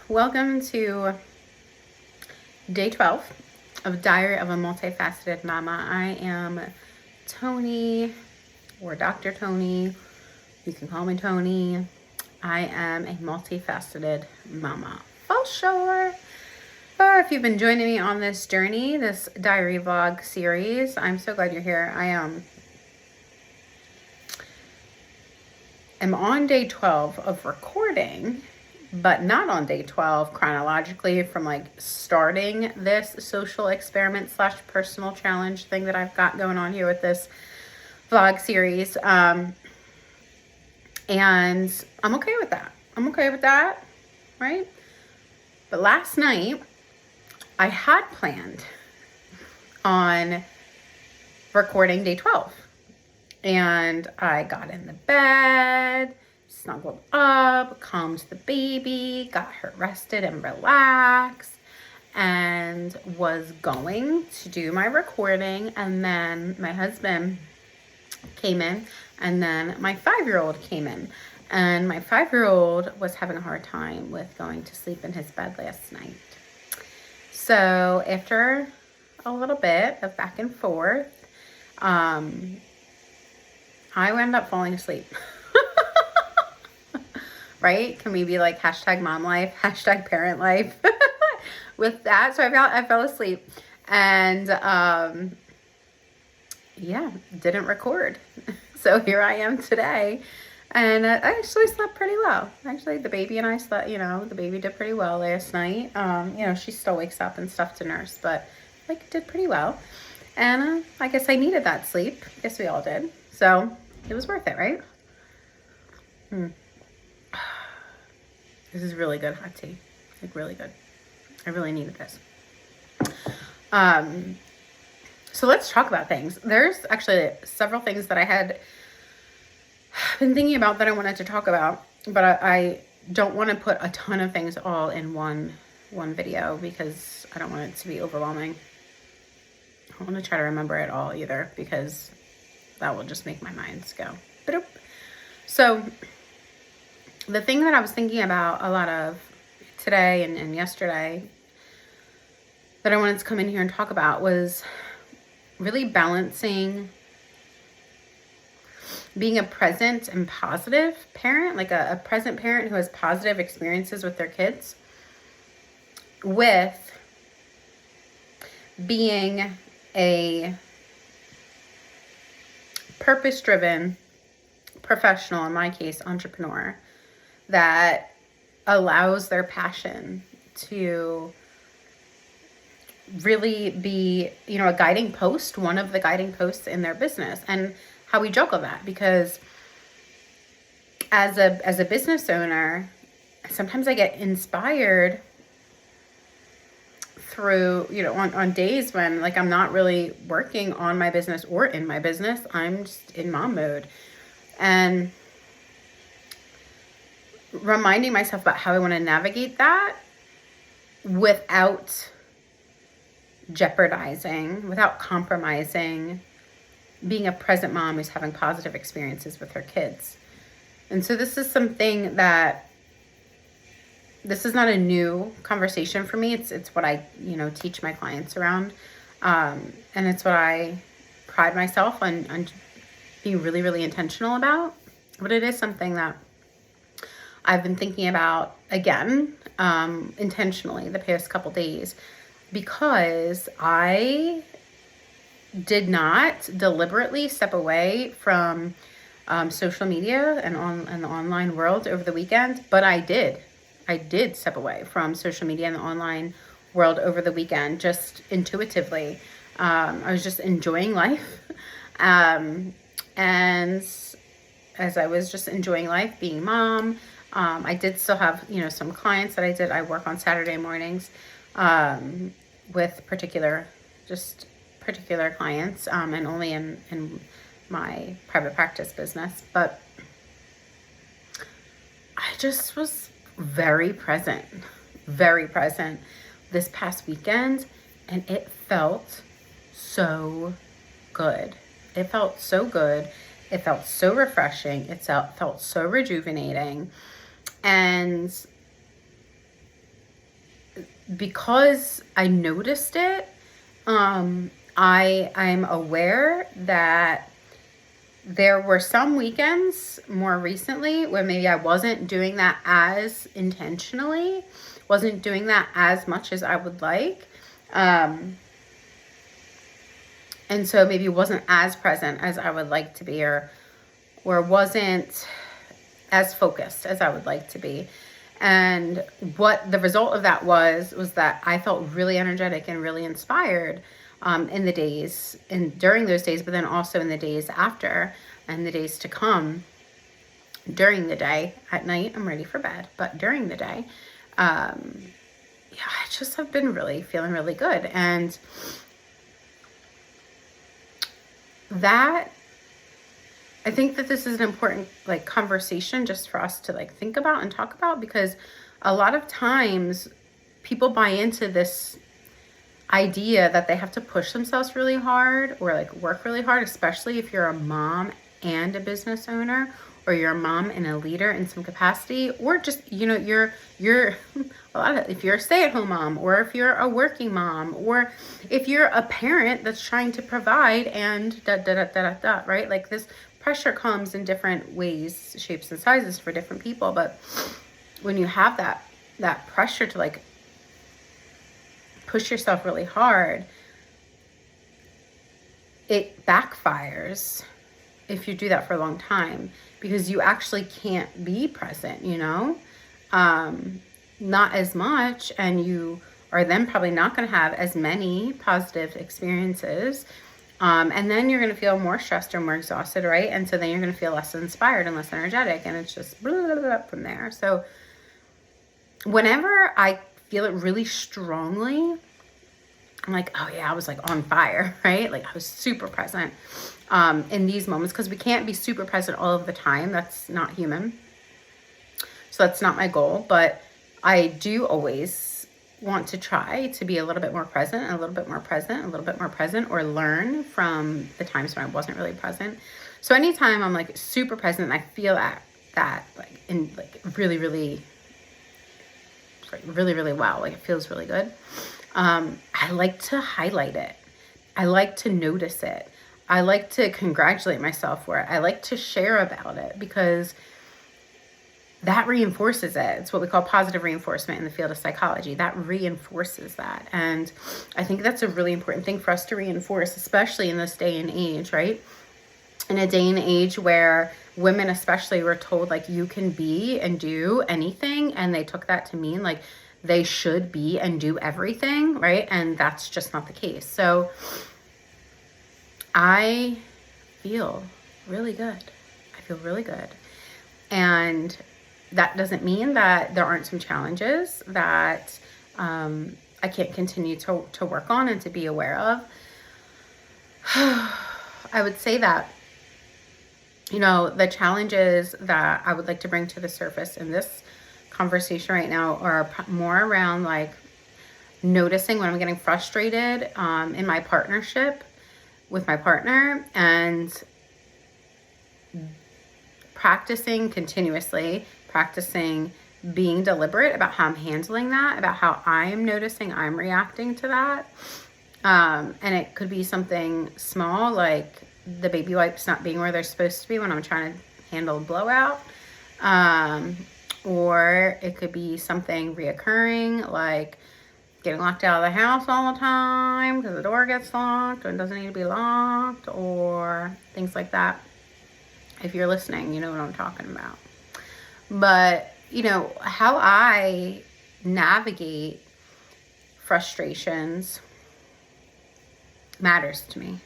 Welcome to day 12 of Diary of a Multifaceted Mama. I am Tony, or Dr. Tony. You can call me Tony. I am a multifaceted mama, for sure. Or if you've been joining me on this journey, this diary vlog series, I'm so glad you're here. I am on day 12 of recording, but not on day 12 chronologically from like starting this social experiment / personal challenge thing that I've got going on here with this vlog series. And I'm okay with that. Right? But last night I had planned on recording day 12. And I got in the bed, snuggled up, calmed the baby, got her rested and relaxed, and was going to do my recording. And then my husband came in, and then my 5-year-old came in. And my 5-year-old was having a hard time with going to sleep in his bed last night. So after a little bit of back and forth, I wound up falling asleep. Right? Can we be like #mom life, #parent life with that? So I fell asleep, and yeah, didn't record. So here I am today, and I actually slept pretty well. Actually, the baby and I slept. The baby did pretty well last night. She still wakes up and stuff to nurse, but like did pretty well. And I guess I needed that sleep. I guess we all did. So it was worth it, right? This is really good hot tea. Like really good. I really needed this. So let's talk about things. There's actually several things that I had been thinking about that I wanted to talk about, but I don't want to put a ton of things all in one video because I don't want it to be overwhelming. I don't want to try to remember it all either because that will just make my mind go. So the thing that I was thinking about a lot of today and yesterday that I wanted to come in here and talk about was really balancing being a present and positive parent, like a present parent who has positive experiences with their kids, with being a purpose-driven professional, in my case, entrepreneur, that allows their passion to really be, a guiding post, one of the guiding posts in their business. And how we juggle that, because as a business owner, sometimes I get inspired through, on days when like I'm not really working on my business or in my business, I'm just in mom mode, and reminding myself about how I want to navigate that without jeopardizing, without compromising being a present mom who's having positive experiences with her kids. And so this is something that, this is not a new conversation for me. It's what I, teach my clients around. And it's what I pride myself on being really, really intentional about. But it is something that I've been thinking about again, intentionally the past couple days, because I did not deliberately step away from social media and the online world over the weekend, but I did step away from social media and the online world over the weekend, just intuitively. I was just enjoying life. And as I was just enjoying life, being mom, I did still have, some clients that I work on Saturday mornings with particular clients, and only in my private practice business. But I just was very present this past weekend, and it felt so good. It felt so good. It felt so refreshing. It felt so rejuvenating. And because I noticed it, I'm aware that there were some weekends more recently where maybe I wasn't doing that as intentionally, wasn't doing that as much as I would like. And so maybe wasn't as present as I would like to be, or wasn't as focused as I would like to be. And what the result of that was that I felt really energetic and really inspired in the days and during those days, but then also in the days after and the days to come. During the day, at night, I'm ready for bed, but during the day, I just have been really feeling really good. And that, I think that this is an important conversation just for us to think about and talk about, because a lot of times people buy into this idea that they have to push themselves really hard or work really hard, especially if you're a mom and a business owner, or you're a mom and a leader in some capacity, or just, you're if you're a stay-at-home mom, or if you're a working mom, or if you're a parent that's trying to provide and right? This pressure comes in different ways, shapes, and sizes for different people. But when you have that pressure to push yourself really hard, it backfires if you do that for a long time, because you actually can't be present, not as much, and you are then probably not going to have as many positive experiences, and then you're going to feel more stressed or more exhausted, right? And so then you're going to feel less inspired and less energetic, and it's just blah, blah, blah, from there. So whenever I feel it really strongly, I'm like, oh yeah, I was on fire, right? I was super present in these moments, because we can't be super present all of the time. That's not human. So that's not my goal, but I do always want to try to be a little bit more present, a little bit more present, a little bit more present, or learn from the times when I wasn't really present. So anytime I'm super present, I feel that really, really, really, really wow. It feels really good. I like to highlight it. I like to notice it. I like to congratulate myself for it. I like to share about it, because that reinforces it. It's what we call positive reinforcement in the field of psychology. That reinforces that. And I think that's a really important thing for us to reinforce, especially in this day and age, right? In a day and age where women especially were told you can be and do anything, and they took that to mean they should be and do everything, right? And that's just not the case. So I feel really good. I feel really good. And that doesn't mean that there aren't some challenges that I can't continue to work on and to be aware of. I would say that, the challenges that I would like to bring to the surface in this conversation right now are more around noticing when I'm getting frustrated in my partnership with my partner, and continuously practicing being deliberate about how I'm handling that, about how I'm noticing I'm reacting to that. And it could be something small, like the baby wipes not being where they're supposed to be when I'm trying to handle a blowout. Or it could be something reoccurring, like getting locked out of the house all the time because the door gets locked and doesn't need to be locked, or things like that. If you're listening, you know what I'm talking about. But, how I navigate frustrations matters to me.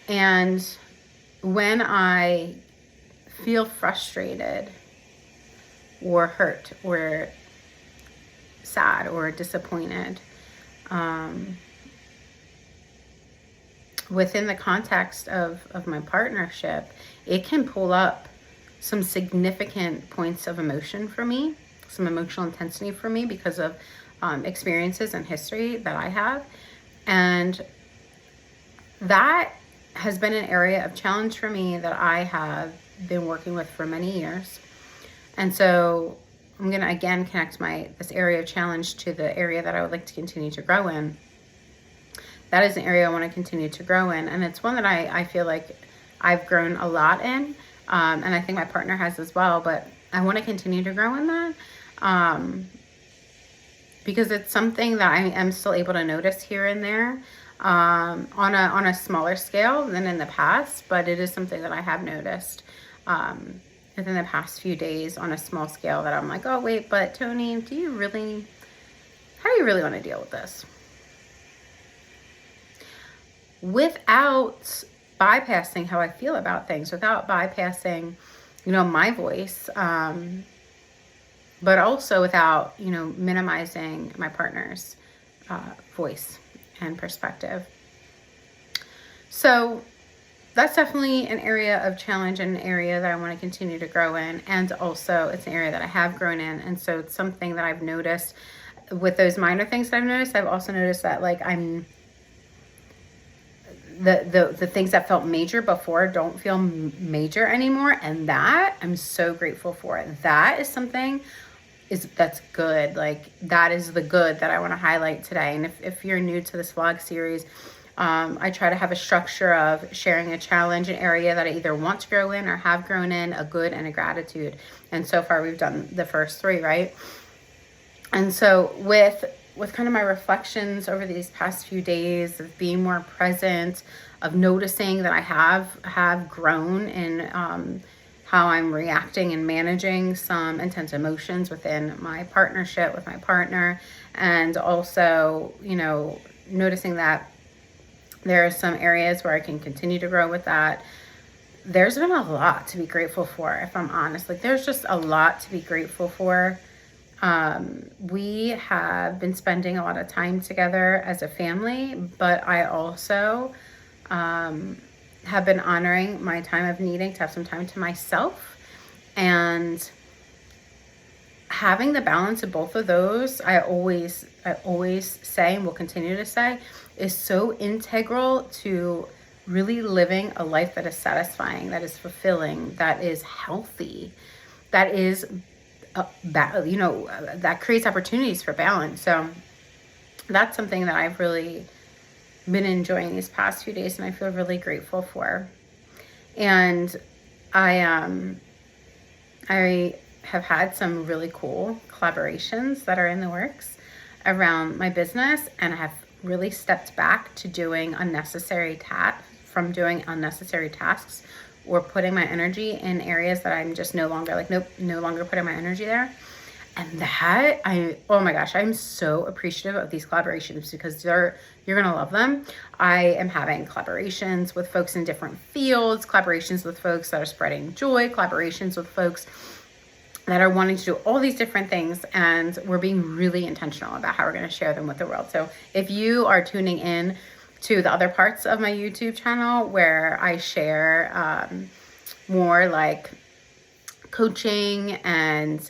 And when I feel frustrated or hurt or sad or disappointed, within the context of my partnership, it can pull up some significant points of emotion for me, some emotional intensity for me, because of experiences and history that I have. And that has been an area of challenge for me that I have been working with for many years. And so I'm going to again connect this area of challenge to the area that I would like to continue to grow in. That is an area I want to continue to grow in. And it's one that I feel like I've grown a lot in. And I think my partner has as well, but I want to continue to grow in that. Because it's something that I am still able to notice here and there, on a smaller scale than in the past, but it is something that I have noticed, within the past few days on a small scale, that I'm like, oh wait, but Tony, how do you really want to deal with this? Without bypassing how I feel about things, without bypassing, my voice, but also without, minimizing my partner's voice and perspective. So that's definitely an area of challenge and an area that I want to continue to grow in. And also it's an area that I have grown in. And so it's something that I've noticed with those minor things that I've noticed. I've also noticed that like the things that felt major before don't feel major anymore. And that I'm so grateful for. That is something that's good. Like that is the good that I want to highlight today. And if you're new to this vlog series, I try to have a structure of sharing a challenge, an area that I either want to grow in or have grown in, a good and a gratitude. And so far we've done the first three, right? And so with kind of my reflections over these past few days of being more present, of noticing that I have grown in how I'm reacting and managing some intense emotions within my partnership with my partner, and also, noticing that there are some areas where I can continue to grow with that. There's been a lot to be grateful for, if I'm honest. Like there's just a lot to be grateful for. We have been spending a lot of time together as a family, but I also have been honoring my time of needing to have some time to myself, and having the balance of both of those, I always say, and will continue to say, is so integral to really living a life that is satisfying, that is fulfilling, that is healthy, that is that creates opportunities for balance. So that's something that I've really been enjoying these past few days, and I feel really grateful for. And I have had some really cool collaborations that are in the works around my business, and I have really stepped back to doing unnecessary tasks or putting my energy in areas that I'm just no longer putting my energy there. And that oh my gosh, I'm so appreciative of these collaborations, because you're going to love them. I am having collaborations with folks in different fields, collaborations with folks that are spreading joy, collaborations with folks that are wanting to do all these different things. And we're being really intentional about how we're going to share them with the world. So if you are tuning in to the other parts of my YouTube channel where I share more like coaching and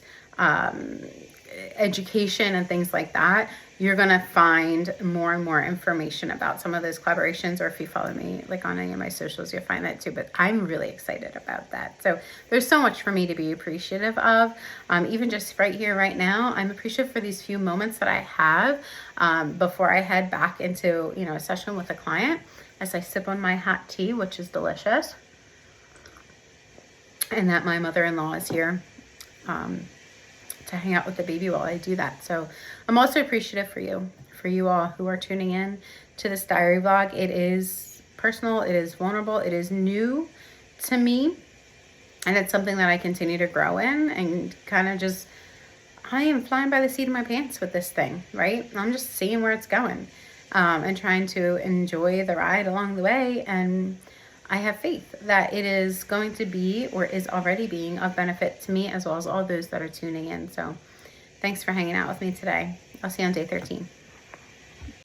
education and things like that, you're going to find more and more information about some of those collaborations. Or if you follow me like on any of my socials, you'll find that too. But I'm really excited about that. So there's so much for me to be appreciative of. Even just right here, right now, I'm appreciative for these few moments that I have before I head back into, a session with a client, as I sip on my hot tea, which is delicious. And that my mother-in-law is here to hang out with the baby while I do that. So I'm also appreciative for you all who are tuning in to this diary vlog. It is personal, it is vulnerable, it is new to me, and it's something that I continue to grow in, and kind of just, I am flying by the seat of my pants with this thing, right? I'm just seeing where it's going, and trying to enjoy the ride along the way. And I have faith that it is going to be, or is already being, of benefit to me as well as all those that are tuning in. So thanks for hanging out with me today. I'll see you on day 13.